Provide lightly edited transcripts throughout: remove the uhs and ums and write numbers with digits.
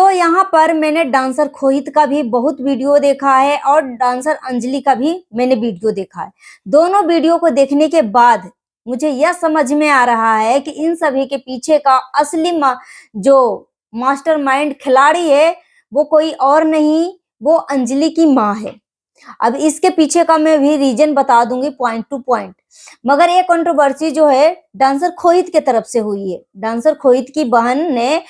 यहाँ पर मैंने डांसर खोहित का भी बहुत वीडियो देखा है और डांसर अंजलि का भी मैंने वीडियो देखा है। दोनों वीडियो को देखने के बाद मुझे यह समझ में आ रहा है कि इन सभी के पीछे का असली जो मास्टरमाइंड खिलाड़ी है वो कोई और नहीं, वो अंजलि की माँ है। अब इसके पीछे का मैं भी रीजन बता दूंगी पॉइंट टू पॉइंट। मगर ये कंट्रोवर्सी जो है डांसर खोहित के तरफ से हुई है। डांसर खोहित की बहन ने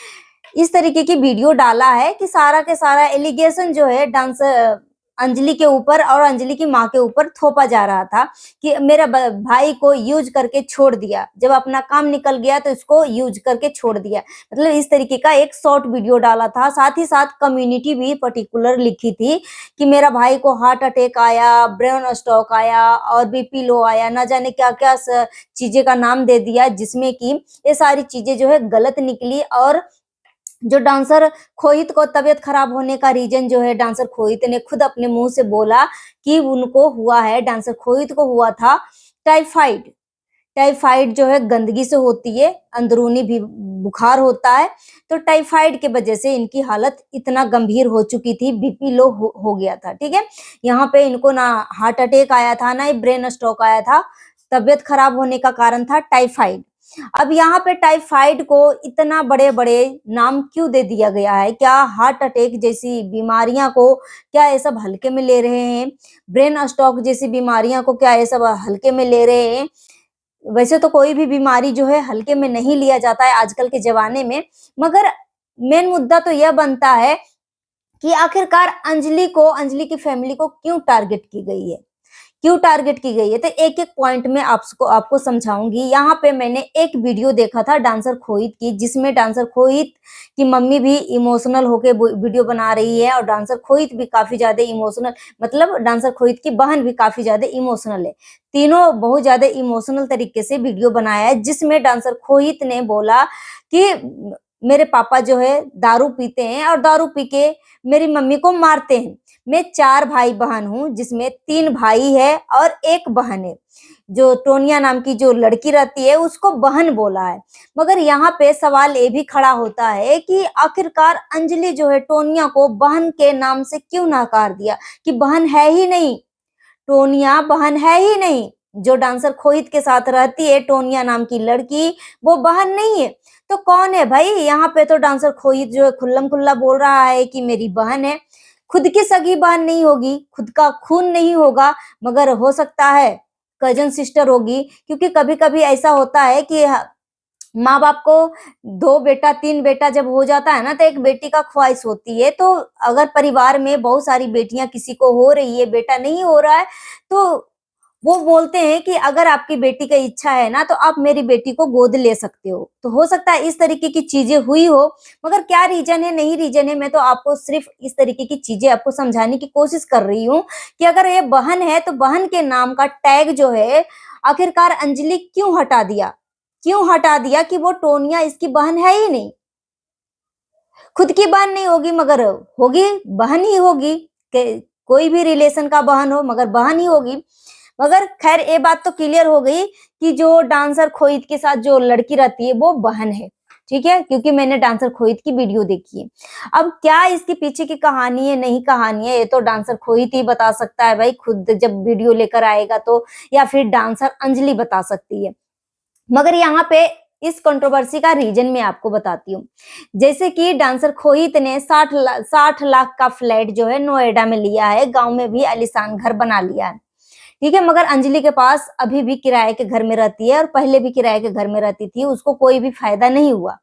इस तरीके की वीडियो डाला है कि सारा के सारा एलिगेशन जो है डांसर अंजलि के ऊपर और अंजलि की माँ के ऊपर थोपा जा रहा था कि मेरा भाई को यूज करके छोड़ दिया, जब अपना काम निकल गया तो इसको यूज करके छोड़ दिया। मतलब इस तरीके का एक शॉर्ट वीडियो डाला था। साथ ही साथ कम्युनिटी भी पर्टिकुलर लिखी थी कि मेरा भाई को हार्ट अटैक आया, ब्रेन स्ट्रोक आया और बीपी लो आया, ना जाने क्या क्या चीजें का नाम दे दिया, जिसमें कि ये सारी चीजें जो है गलत निकली। और जो डांसर खोहित को तबीयत खराब होने का रीजन जो है डांसर खोहित ने खुद अपने मुंह से बोला कि उनको हुआ है, डांसर खोहित को हुआ था टाइफाइड। टाइफाइड जो है गंदगी से होती है, अंदरूनी भी बुखार होता है। तो टाइफाइड के वजह से इनकी हालत इतना गंभीर हो चुकी थी, बीपी लो हो गया था। ठीक है, यहाँ पे इनको ना हार्ट अटैक आया था ना ही ब्रेन स्ट्रोक आया था। तबीयत खराब होने का कारण था टाइफाइड। अब यहाँ पे टाइफाइड को इतना बड़े बड़े नाम क्यों दे दिया गया है? क्या हार्ट अटैक जैसी बीमारियां को क्या ये सब हल्के में ले रहे हैं? ब्रेन स्ट्रोक जैसी बीमारियां को क्या ये सब हल्के में ले रहे हैं? वैसे तो कोई भी बीमारी जो है हल्के में नहीं लिया जाता है आजकल के जमाने में। मगर मेन मुद्दा तो यह बनता है कि आखिरकार अंजलि की फैमिली को क्यों टारगेट की गई है? क्यों टारगेट की गई है? तो एक एक पॉइंट में आपको समझाऊंगी। यहाँ पे मैंने एक वीडियो देखा था डांसर खोहित की, जिसमें डांसर खोहित की मम्मी भी इमोशनल होके वीडियो बना रही है और डांसर खोहित भी काफी ज्यादा इमोशनल, मतलब डांसर खोहित की बहन भी काफी ज्यादा इमोशनल है। तीनों बहुत ज्यादा इमोशनल तरीके से वीडियो बनाया है, जिसमें डांसर खोहित ने बोला कि मेरे पापा जो है दारू पीते हैं और दारू पी के मेरी मम्मी को मारते हैं। मैं 4 भाई बहन हूँ, जिसमें 3 भाई है और 1 बहन है। जो टोनिया नाम की जो लड़की रहती है उसको बहन बोला है। मगर यहाँ पे सवाल ये भी खड़ा होता है कि आखिरकार अंजलि जो है टोनिया को बहन के नाम से क्यों नकार दिया, कि बहन है ही नहीं, टोनिया बहन है ही नहीं। जो डांसर खोहित के साथ रहती है टोनिया नाम की लड़की, वो बहन नहीं है। तो कौन है भाई? यहाँ पे तो डांसर खोहित जो है खुल्लम खुल्ला बोल रहा है कि मेरी बहन है। खुद की सगी बहन नहीं होगी, खुद का खून नहीं होगा, मगर हो सकता है कजन सिस्टर होगी। क्योंकि कभी कभी ऐसा होता है कि माँ बाप को 2 बेटा 3 बेटा जब हो जाता है ना, तो एक बेटी का ख्वाहिश होती है। तो अगर परिवार में बहुत सारी बेटियां किसी को हो रही है, बेटा नहीं हो रहा है, तो वो बोलते हैं कि अगर आपकी बेटी का इच्छा है ना, तो आप मेरी बेटी को गोद ले सकते हो। तो हो सकता है इस तरीके की चीजें हुई हो। मगर क्या रीजन है, नहीं रीजन है, मैं तो आपको सिर्फ इस तरीके की चीजें आपको समझाने की कोशिश कर रही हूँ कि अगर ये बहन है तो बहन के नाम का टैग जो है आखिरकार अंजलि क्यों हटा दिया? क्यों हटा दिया कि वो टोनिया इसकी बहन है ही नहीं। खुद की बहन नहीं होगी मगर होगी, बहन ही होगी। कोई भी रिलेशन का बहन हो मगर बहन ही होगी। मगर खैर ये बात तो क्लियर हो गई कि जो डांसर खोहित के साथ जो लड़की रहती है वो बहन है। ठीक है, क्योंकि मैंने डांसर खोहित की वीडियो देखी है। अब क्या इसके पीछे की कहानी है, नहीं कहानी है, ये तो डांसर खोहित ही बता सकता है भाई, खुद जब वीडियो लेकर आएगा तो, या फिर डांसर अंजलि बता सकती है। मगर यहाँ पे इस कंट्रोवर्सी का रीजन मैं आपको बताती हूँ। जैसे कि डांसर खोहित ने 60 लाख का फ्लैट जो है नोएडा में लिया है, गांव में भी आलीशान घर बना लिया है। ठीक है, मगर अंजलि के पास अभी भी किराए के घर में रहती है और पहले भी किराए के घर में रहती थी, उसको कोई भी फायदा नहीं हुआ।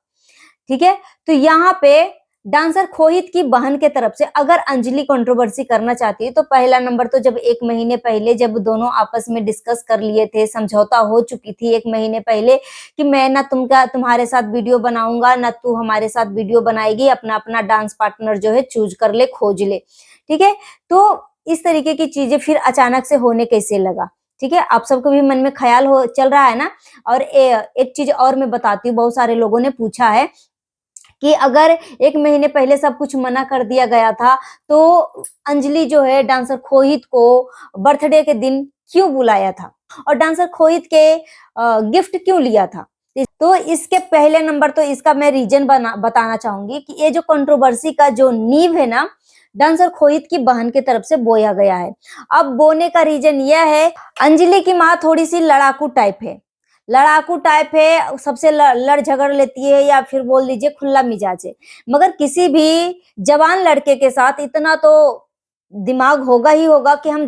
ठीक है, तो यहाँ पे डांसर खोहित की बहन के तरफ से अगर अंजलि कंट्रोवर्सी करना चाहती है तो पहला नंबर तो जब 1 महीने पहले जब दोनों आपस में डिस्कस कर लिए थे, समझौता हो चुकी थी 1 महीने पहले कि मैं ना तुम्हारे साथ वीडियो बनाऊंगा ना तू हमारे साथ वीडियो बनाएगी, अपना अपना डांस पार्टनर जो है चूज कर ले, खोज ले। ठीक है, तो इस तरीके की चीजें फिर अचानक से होने कैसे लगा? ठीक है, आप सबको भी मन में ख्याल हो चल रहा है ना। और एक चीज और मैं बताती हूँ, बहुत सारे लोगों ने पूछा है कि अगर 1 महीने पहले सब कुछ मना कर दिया गया था तो अंजलि जो है डांसर खोहित को बर्थडे के दिन क्यों बुलाया था और डांसर खोहित के गिफ्ट क्यों लिया था? तो इसके पहले नंबर तो इसका मैं रीजन बताना चाहूंगी कि ये जो कंट्रोवर्सी का जो नींव है ना, डांसर खोहित की बहन की तरफ से बोया गया है। अब बोने का रीजन यह है, अंजलि की माँ थोड़ी सी लड़ाकू टाइप है, लड़ाकू टाइप है, सबसे लड़ झगड़ लेती है, या फिर बोल दीजिए खुला मिजाज है। मगर किसी भी जवान लड़के के साथ इतना तो दिमाग होगा ही होगा कि हम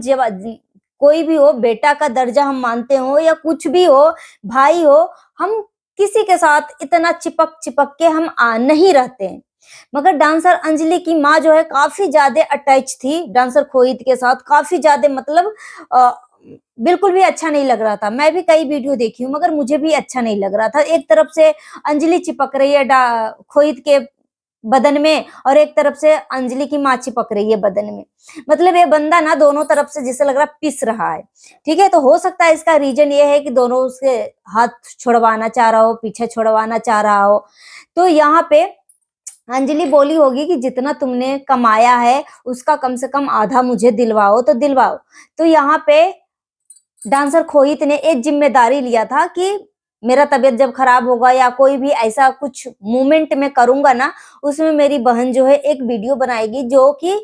कोई भी हो, बेटा का दर्जा हम मानते हो या कुछ भी हो, भाई हो, हम किसी के साथ इतना चिपक चिपक के हम नहीं रहते हैं। मगर डांसर अंजलि की माँ जो है काफी ज्यादा अटैच थी डांसर खोहित के साथ, काफी ज्यादा, मतलब बिल्कुल भी अच्छा नहीं लग रहा था। मैं भी कई वीडियो देखी हूँ मगर मुझे भी अच्छा नहीं लग रहा था। एक तरफ से अंजलि चिपक रही है खोहित के बदन में और एक तरफ से अंजलि की माँ चिपक रही है बदन में। मतलब ये बंदा ना दोनों तरफ से जिसे लग रहा पिस रहा है। ठीक है, तो हो सकता है इसका रीजन ये है कि दोनों उसके हाथ छुड़वाना चाह रहा हो, पीछे छुड़वाना चाह रहा हो। तो यहाँ पे अंजलि बोली होगी कि जितना तुमने कमाया है उसका कम से कम आधा मुझे दिलवाओ तो दिलवाओ। तो यहाँ पे डांसर खोहित ने एक जिम्मेदारी लिया था कि मेरा तबीयत जब खराब होगा या कोई भी ऐसा कुछ मूवमेंट में करूंगा ना, उसमें मेरी बहन जो है एक वीडियो बनाएगी जो कि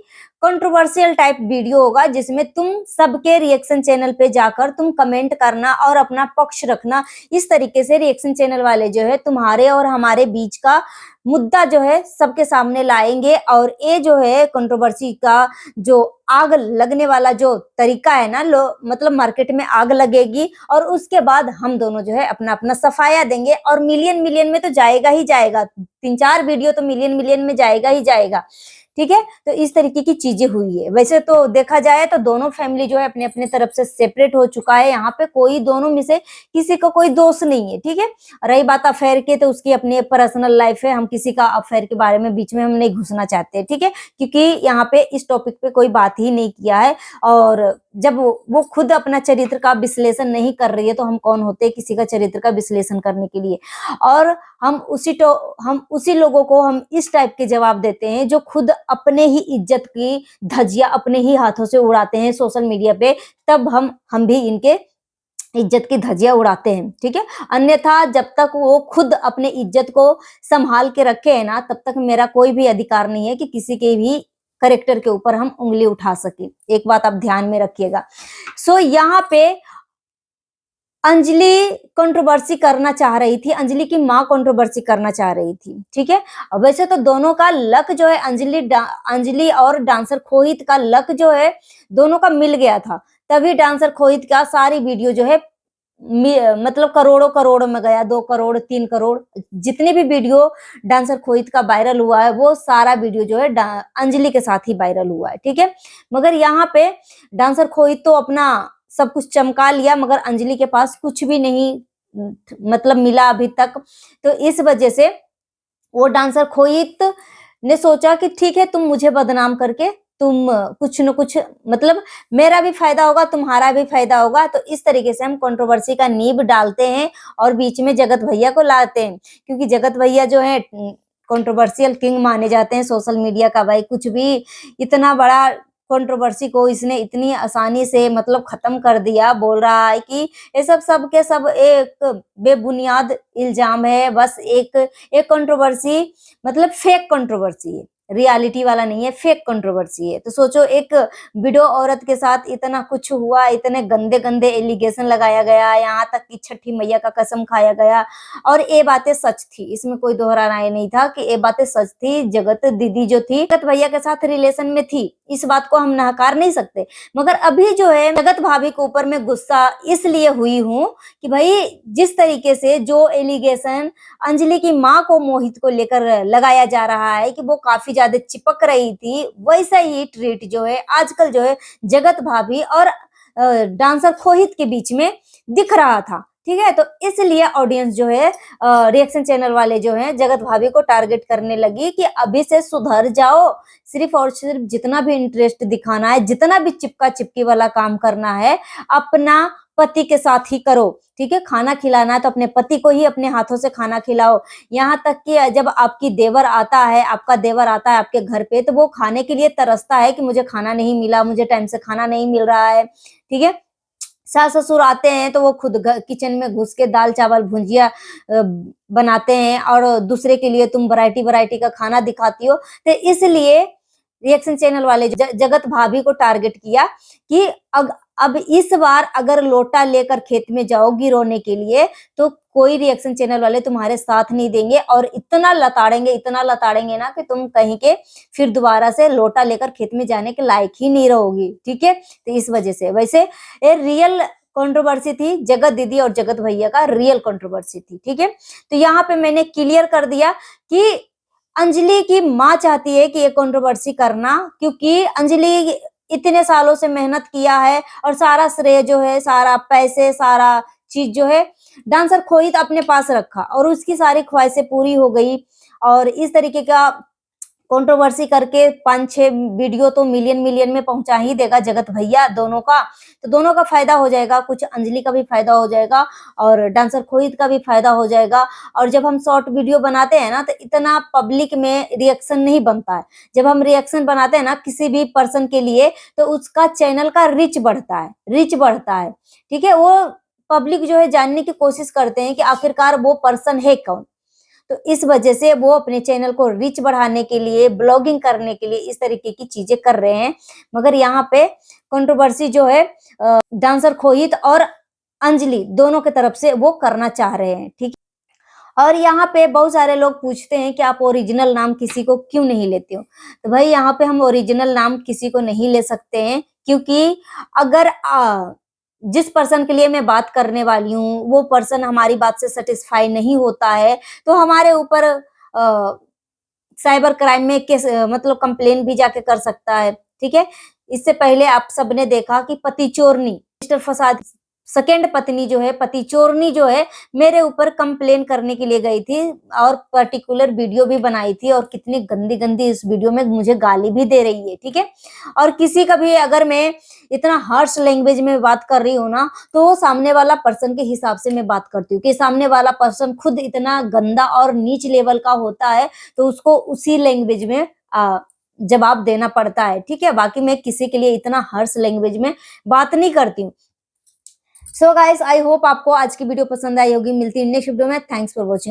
कंट्रोवर्शियल टाइप वीडियो होगा, जिसमें तुम सबके रिएक्शन चैनल पे जाकर तुम कमेंट करना और अपना पक्ष रखना। इस तरीके से रिएक्शन चैनल वाले जो है तुम्हारे और हमारे बीच का मुद्दा जो है सबके सामने लाएंगे, और ये जो है कंट्रोवर्सी का जो आग लगने वाला जो तरीका है ना, मतलब मार्केट में आग लगेगी और उसके बाद हम दोनों जो है अपना अपना सफाया देंगे और मिलियन मिलियन में तो जाएगा ही जाएगा। 3-4 वीडियो तो मिलियन मिलियन में जाएगा ही जाएगा। ठीक है, तो इस तरीके की चीजें हुई है। वैसे तो देखा जाए तो दोनों फैमिली जो है अपने अपने तरफ से सेपरेट हो चुका है। यहाँ पे कोई दोनों में से किसी का कोई दोष नहीं है। ठीक है, रही बात अफेयर की, तो उसकी अपनी पर्सनल लाइफ है, हम किसी का अफेयर के बारे में बीच में हम नहीं घुसना चाहते। ठीक है, क्योंकि यहाँ पे इस टॉपिक पे कोई बात ही नहीं किया है, और जब वो खुद अपना चरित्र का विश्लेषण नहीं कर रही है तो हम कौन होते हैं किसी का चरित्र का विश्लेषण करने के लिए। और हम उसी लोगों को हम इस टाइप के जवाब देते हैं जो खुद अपने ही इज्जत की धज्जियां अपने ही हाथों से उड़ाते हैं सोशल मीडिया पे, तब हम भी इनके इज्जत की धज्जियां उड़ाते हैं। ठीक है, अन्यथा जब तक वो खुद अपने इज्जत को संभाल के रखे है ना, तब तक मेरा कोई भी अधिकार नहीं है कि किसी के भी करेक्टर के ऊपर हम उंगली उठा सके। एक बात आप ध्यान में रखिएगा। सो यहाँ पे अंजलि कंट्रोवर्सी करना चाह रही थी, अंजलि की माँ कंट्रोवर्सी करना चाह रही थी। ठीक है, वैसे तो दोनों का लक जो है, अंजलि और डांसर खोहित का लक जो है दोनों का मिल गया था, तभी डांसर खोहित का सारी वीडियो जो है मतलब करोड़ों करोड़ में गया, 2 करोड़ 3 करोड़, जितने भी वीडियो डांसर खोहित का वायरल हुआ है वो सारा वीडियो जो है अंजलि के साथ ही वायरल हुआ है। ठीक है, मगर यहाँ पे डांसर खोहित तो अपना सब कुछ चमका लिया, मगर अंजलि के पास कुछ भी नहीं मतलब मिला अभी तक। तो इस वजह से वो डांसर खोहित ने सोचा कि ठीक है, तुम मुझे बदनाम करके तुम कुछ न कुछ, मतलब मेरा भी फायदा होगा तुम्हारा भी फायदा होगा। तो इस तरीके से हम कंट्रोवर्सी का नींव डालते हैं और बीच में जगत भैया को लाते हैं, क्योंकि जगत भैया जो है कंट्रोवर्शियल किंग माने जाते हैं सोशल मीडिया का। भाई कुछ भी इतना बड़ा कंट्रोवर्सी को इसने इतनी आसानी से मतलब खत्म कर दिया। बोल रहा है कि ये सब के सब एक बेबुनियाद इल्जाम है, बस एक कंट्रोवर्सी मतलब फेक कंट्रोवर्सी है, रियलिटी वाला नहीं है, फेक कंट्रोवर्सी है। तो सोचो, एक विडो औरत के साथ इतना कुछ हुआ, इतने गंदे गंदे एलिगेशन लगाया गया, यहाँ तक कि छठी मैया का कसम खाया गया, और ये बातें सच थी, इसमें कोई दोहरा राय नहीं था कि ये बातें सच थी। जगत दीदी जो थी जगत भैया के साथ रिलेशन में थी, इस बात को हम नकार नहीं सकते। मगर अभी जो है जगत भाभी के ऊपर मैं गुस्सा इसलिए हुई हूँ कि भाई जिस तरीके से जो एलिगेशन अंजलि की माँ को मोहित को लेकर लगाया जा रहा है कि वो काफी ज्यादा चिपक रही थी, वैसा ही ट्रीट जो है आजकल जो है जगत भाभी और डांसर खोहित के बीच में दिख रहा था। ठीक है, तो इसलिए ऑडियंस जो है रिएक्शन चैनल वाले जो है जगत भाभी को टारगेट करने लगी कि अभी से सुधर जाओ, सिर्फ और सिर्फ जितना भी इंटरेस्ट दिखाना है, जितना भी चिपका चिपकी वाला काम करना है, अपना पति के साथ ही करो। ठीक है, खाना खिलाना है तो अपने पति को ही अपने हाथों से खाना खिलाओ। यहाँ तक कि जब आपका देवर आता है आपके घर पे, तो वो खाने के लिए तरसता है कि मुझे खाना नहीं मिला, मुझे टाइम से खाना नहीं मिल रहा है। ठीक है, सास ससुर आते हैं तो वो खुद किचन में घुस के दाल चावल भुंजिया बनाते हैं और दूसरे के लिए तुम वैरायटी वैरायटी का खाना दिखाती हो। तो इसलिए रिएक्शन चैनल वाले जगत भाभी को टारगेट किया कि अब इस बार अगर लोटा लेकर खेत में जाओगी रोने के लिए तो कोई रिएक्शन चैनल वाले तुम्हारे साथ नहीं देंगे और इतना लताड़ेंगे ना कि तुम कहीं के फिर दोबारा से लोटा लेकर खेत में जाने के लायक ही नहीं रहोगी। ठीक है, तो इस वजह से वैसे ये रियल कंट्रोवर्सी थी, जगत दीदी और जगत भैया का रियल कंट्रोवर्सी थी। ठीक है, तो यहाँ पे मैंने क्लियर कर दिया कि अंजलि की माँ चाहती है कि ये कंट्रोवर्सी करना, क्योंकि अंजलि इतने सालों से मेहनत किया है और सारा श्रेय जो है, सारा पैसे, सारा चीज जो है डांसर खोहित अपने पास रखा और उसकी सारी ख्वाहिशें पूरी हो गई। और इस तरीके का कंट्रोवर्सी करके 5-6 वीडियो तो मिलियन में पहुंचा ही देगा जगत भैया दोनों का, तो दोनों का फायदा हो जाएगा, कुछ अंजलि का भी फायदा हो जाएगा और डांसर खोहित का भी फायदा हो जाएगा। और जब हम शॉर्ट वीडियो बनाते हैं ना तो इतना पब्लिक में रिएक्शन नहीं बनता है। जब हम रिएक्शन बनाते हैं ना किसी भी पर्सन के लिए तो उसका चैनल का रीच बढ़ता है। ठीक है, वो पब्लिक जो है जानने की कोशिश करते हैं कि आखिरकार वो पर्सन है कौन। तो इस वजह से वो अपने चैनल को रीच बढ़ाने के लिए, ब्लॉगिंग करने के लिए इस तरीके की चीजें कर रहे हैं। मगर यहाँ पे कंट्रोवर्सी जो है डांसर खोहित और अंजलि दोनों की तरफ से वो करना चाह रहे हैं। ठीक, और यहाँ पे बहुत सारे लोग पूछते हैं कि आप ओरिजिनल नाम किसी को क्यों नहीं लेते हो। तो भाई यहाँ पे हम ओरिजिनल नाम किसी को नहीं ले सकते हैं, क्योंकि अगर जिस पर्सन के लिए मैं बात करने वाली हूँ वो पर्सन हमारी बात से सेटिस्फाई नहीं होता है तो हमारे ऊपर साइबर क्राइम में केस मतलब कंप्लेन भी जाके कर सकता है। ठीक है, इससे पहले आप सबने देखा कि पति चोरनी मिस्टर फसाद सेकेंड पत्नी जो है, पति चोरनी जो है, मेरे ऊपर कंप्लेन करने के लिए गई थी और पर्टिकुलर वीडियो भी बनाई थी और कितनी गंदी गंदी इस वीडियो में मुझे गाली भी दे रही है। ठीक है, और किसी का भी अगर मैं इतना हार्श लैंग्वेज में बात कर रही हूँ ना तो वो सामने वाला पर्सन के हिसाब से मैं बात करती हूँ कि सामने वाला पर्सन खुद इतना गंदा और नीच लेवल का होता है तो उसको उसी लैंग्वेज में जवाब देना पड़ता है। ठीक है, बाकी मैं किसी के लिए इतना हार्श लैंग्वेज में बात नहीं करती हूँ। सो गाइस, आई होप आपको आज की वीडियो पसंद आई होगी। मिलती है नेक्स्ट वीडियो में। Thanks for watching.